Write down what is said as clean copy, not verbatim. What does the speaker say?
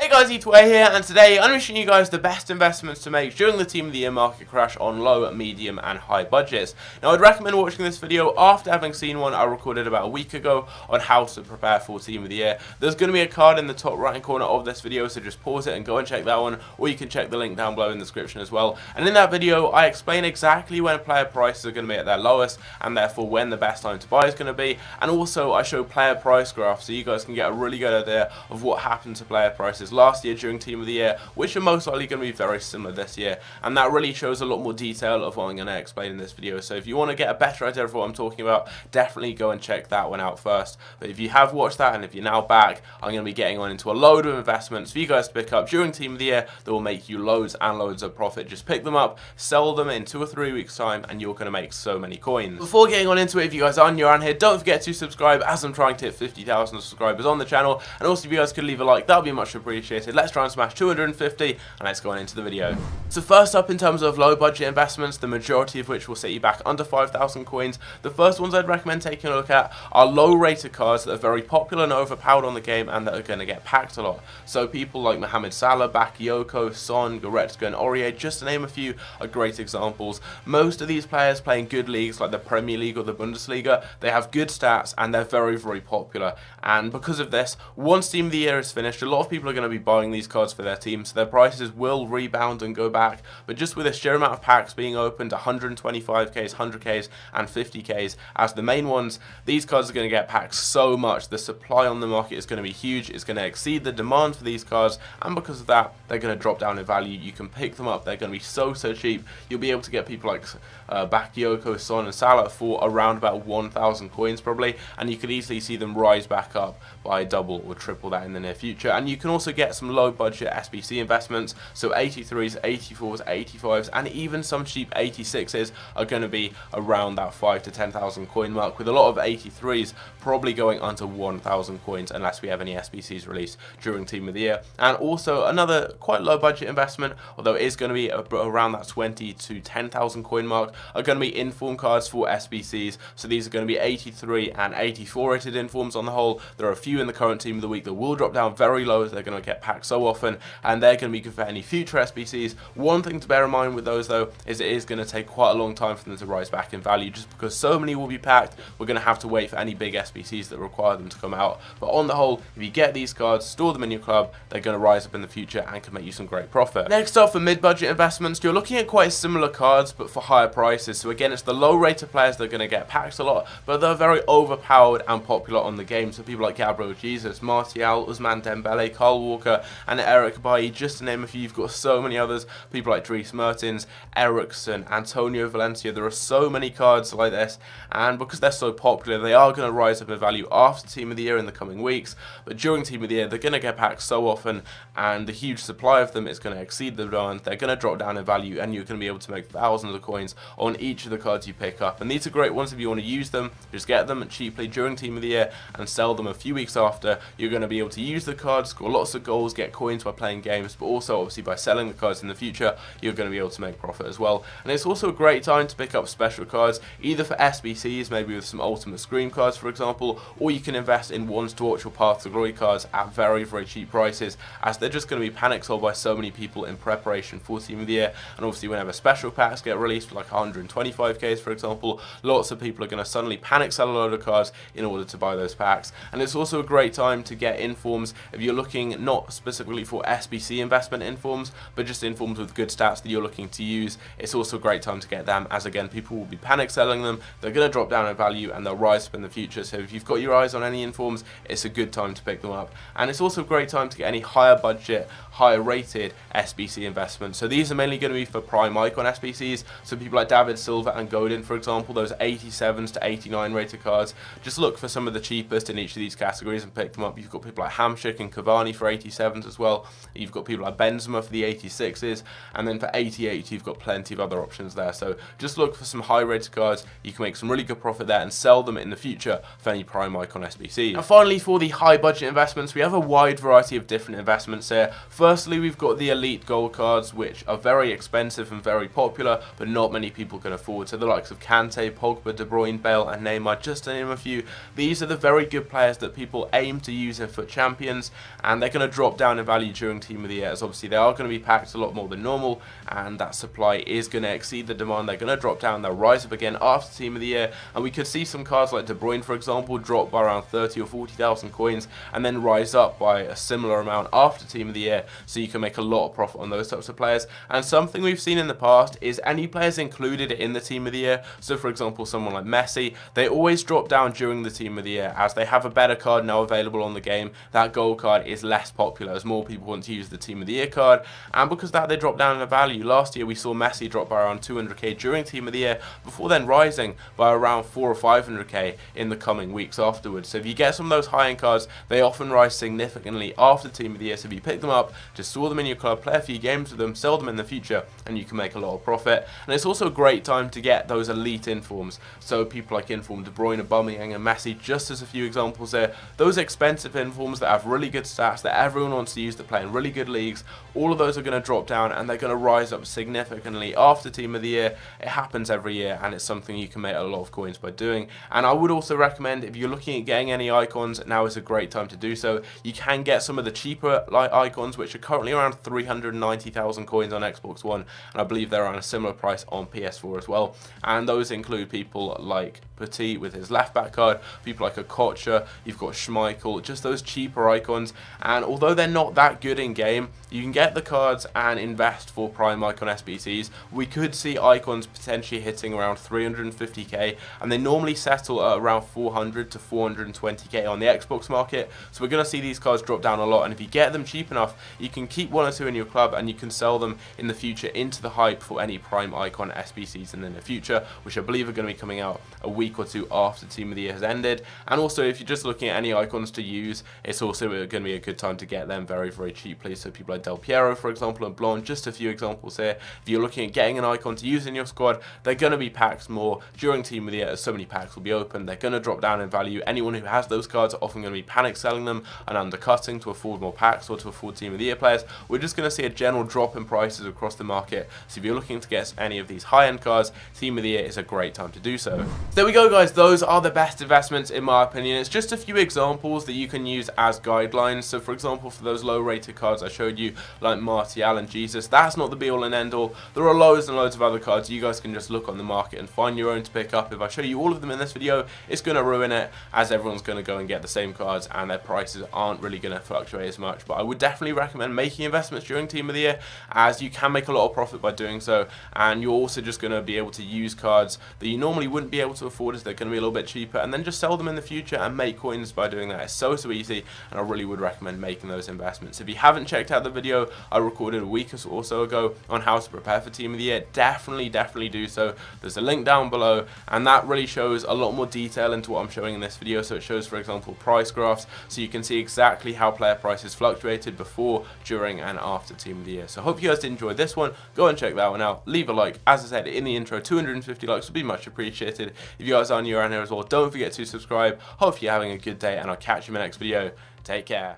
Hey guys, TOTY here, and today I'm going to show you guys the best investments to make during the Team of the Year market crash on low, medium and high budgets. Now I'd recommend watching this video after having seen one I recorded about a week ago on how to prepare for Team of the Year. There's going to be a card in the top right hand corner of this video, so just pause it and go and check that one, or you can check the link down below in the description as well. And in that video I explain exactly when player prices are going to be at their lowest, and therefore when the best time to buy is going to be, and also I show player price graphs so you guys can get a really good idea of what happened to player prices last year during Team of the Year, which are most likely going to be very similar this year, and that really shows a lot more detail of what I'm going to explain in this video. So if you want to get a better idea of what I'm talking about, definitely go and check that one out first. But if you have watched that and if you're now back, I'm going to be getting on into a load of investments for you guys to pick up during Team of the Year that will make you loads and loads of profit. Just pick them up, sell them in 2 or 3 weeks time, and you're going to make so many coins. Before getting on into it, if you guys are new around here, don't forget to subscribe, as I'm trying to hit 50,000 subscribers on the channel, and also if you guys could leave a like, that would be much appreciated. Let's try and smash 250, and let's go on into the video. So first up, in terms of low budget investments, the majority of which will set you back under 5,000 coins, the first ones I'd recommend taking a look at are low rated cards that are very popular and overpowered on the game and that are going to get packed a lot. So people like Mohamed Salah, Bakayoko, Son, Goretzka and Aurier, just to name a few, are great examples. Most of these players play in good leagues like the Premier League or the Bundesliga. They have good stats and they're very, very popular. And because of this, once Team of the Year is finished, a lot of people are going to be buying these cards for their team, so their prices will rebound and go back. But just with the sheer amount of packs being opened, 125Ks, 100Ks and 50Ks as the main ones, these cards are going to get packed so much. The supply on the market is going to be huge. It's going to exceed the demand for these cards, and because of that, they're going to drop down in value. You can pick them up. They're going to be so cheap. You'll be able to get people like Bakayoko, Son and Salah for around about 1,000 coins probably, and you could easily see them rise back up by double or triple that in the near future. And you can also get some low budget SBC investments, so 83s, 84s, 85s and even some cheap 86s are going to be around that 5 to 10,000 coin mark, with a lot of 83s probably going under 1,000 coins unless we have any SBCs released during Team of the Year. And also another quite low budget investment, although it is going to be around that 20 to 10,000 coin mark, are going to be inform cards for SBCs. So these are going to be 83 and 84 rated informs on the whole. There are a few in the current Team of the Week that will drop down very low as they're going to get packed so often, and they're going to be good for any future SBCs. One thing to bear in mind with those though is it is going to take quite a long time for them to rise back in value, just because so many will be packed. We're going to have to wait for any big SBCs that require them to come out. But on the whole, if you get these cards, store them in your club, they're going to rise up in the future and can make you some great profit. Next up, for mid-budget investments, you're looking at quite similar cards but for higher prices. So again, it's the low rated players that are going to get packed a lot, but they're very overpowered and popular on the game. So people like Gabriel Jesus, Martial, Ousmane Dembele, Kyle Walker and Eric Bailly, just to name a few. You've got so many others, people like Dries Mertens, Eriksen, Antonio Valencia. There are so many cards like this, and because they're so popular, they are going to rise up in value after Team of the Year in the coming weeks. But during Team of the Year, they're going to get packed so often, and the huge supply of them is going to exceed the demand. They're going to drop down in value, and you're going to be able to make thousands of coins on each of the cards you pick up. And these are great ones if you want to use them. Just get them cheaply during Team of the Year and sell them a few weeks after. You're going to be able to use the cards, score lots of goals, get coins by playing games, but also obviously by selling the cards in the future, you're going to be able to make profit as well. And it's also a great time to pick up special cards, either for SBCs, maybe with some Ultimate Scream cards for example, or you can invest in ones to watch or Path to Glory cards at very, very cheap prices, as they're just going to be panic sold by so many people in preparation for Team of the Year. And obviously whenever special packs get released, like 125Ks for example, lots of people are going to suddenly panic sell a load of cards in order to buy those packs. And it's also a great time to get informs if you're looking not specifically for SBC investment informs, but just informs with good stats that you're looking to use. It's also a great time to get them, as again, people will be panic selling them. They're going to drop down in value and they'll rise up in the future. So if you've got your eyes on any informs, it's a good time to pick them up. And it's also a great time to get any higher budget, higher rated SBC investments. So these are mainly going to be for prime icon SBCs. So people like David Silva and Godin, for example, those 87s to 89 rated cards. Just look for some of the cheapest in each of these categories and pick them up. You've got people like Hamsik and Cavani for 87s as well. You've got people like Benzema for the 86s, and then for 88 you've got plenty of other options there. So just look for some high rated cards. You can make some really good profit there and sell them in the future for any prime icon SBC. And finally, for the high budget investments, we have a wide variety of different investments here. Firstly, we've got the elite gold cards, which are very expensive and very popular, but not many people can afford. So the likes of Kante, Pogba, De Bruyne, Bale and Neymar, just to name a few. These are the very good players that people aim to use in FUT Champions, and they're going to drop down in value during Team of the Year, as obviously they are going to be packed a lot more than normal, and that supply is going to exceed the demand. They're going to drop down, they'll rise up again after Team of the Year, and we could see some cards like De Bruyne, for example, drop by around 30 or 40,000 coins, and then rise up by a similar amount after Team of the Year, so you can make a lot of profit on those types of players. And something we've seen in the past is any players included in the Team of the Year, so for example someone like Messi, they always drop down during the Team of the Year as they have a better card now available on the game. That gold card is less popular as more people want to use the Team of the Year card, and because of that they drop down in value. Last year we saw Messi drop by around 200k during Team of the Year, before then rising by around 400 or 500k in the coming weeks afterwards. So if you get some of those high-end cards, they often rise significantly after Team of the Year. So if you pick them up, just store them in your club, play a few games with them, sell them in the future, and you can make a lot of profit. And it's also a great time to get those elite informs, so people like inform De Bruyne, Aubameyang and Messi, just as a few examples there. Those expensive informs that have really good stats that everyone wants to use to play in really good leagues, all of those are going to drop down and they're going to rise up significantly after Team of the Year. It happens every year, and it's something you can make a lot of coins by doing. And I would also recommend, if you're looking at getting any icons, now is a great time to do so. You can get some of the cheaper icons, which are currently around 390,000 coins on Xbox One, and I believe they're around a similar price on PS4 as well. And those include people like TOTY with his left back card, people like Okocha, you've got Schmeichel, just those cheaper icons. And although they're not that good in game, you can get the cards and invest for prime icon SBCs. We could see icons potentially hitting around 350k, and they normally settle at around 400 to 420k on the Xbox market. So we're going to see these cards drop down a lot, and if you get them cheap enough, you can keep one or two in your club and you can sell them in the future into the hype for any prime icon SBCs in the future, which I believe are going to be coming out a week or two after Team of the Year has ended. And also, if you're just looking at any icons to use, it's also going to be a good time to get them very, very cheaply. So people like Del Piero, for example, and Blonde, just a few examples here. If you're looking at getting an icon to use in your squad, they're going to be packed more during Team of the Year, as so many packs will be open. They're going to drop down in value. Anyone who has those cards are often going to be panic selling them and undercutting to afford more packs or to afford Team of the Year players. We're just going to see a general drop in prices across the market. So if you're looking to get any of these high-end cards, Team of the Year is a great time to do so. So there we go, guys. Those are the best investments in my opinion. It's just a few examples that you can use as guidelines. So for example, for those low-rated cards I showed you, like Martial and Jesus, that's not the be-all and end-all. There are loads and loads of other cards you guys can just look on the market and find your own to pick up. If I show you all of them in this video, it's going to ruin it, as everyone's going to go and get the same cards and their prices aren't really going to fluctuate as much. But I would definitely recommend making investments during Team of the Year, as you can make a lot of profit by doing so, and you're also just going to be able to use cards that you normally wouldn't be able to afford, as they're going to be a little bit cheaper, and then just sell them in the future and make coins by doing that. It's so easy, and I really would recommend making those investments. If you haven't checked out the video I recorded a week or so ago on how to prepare for Team of the Year, definitely do so. There's a link down below, and that really shows a lot more detail into what I'm showing in this video. So it shows, for example, price graphs, so you can see exactly how player prices fluctuated before, during and after Team of the Year. So I hope you guys did enjoy this one. Go and check that one out. Leave a like. As I said in the intro, 250 likes would be much appreciated. If you guys are new around here as well, don't forget to subscribe. Hope you're having a good day, and I'll catch you in my next video. Take care.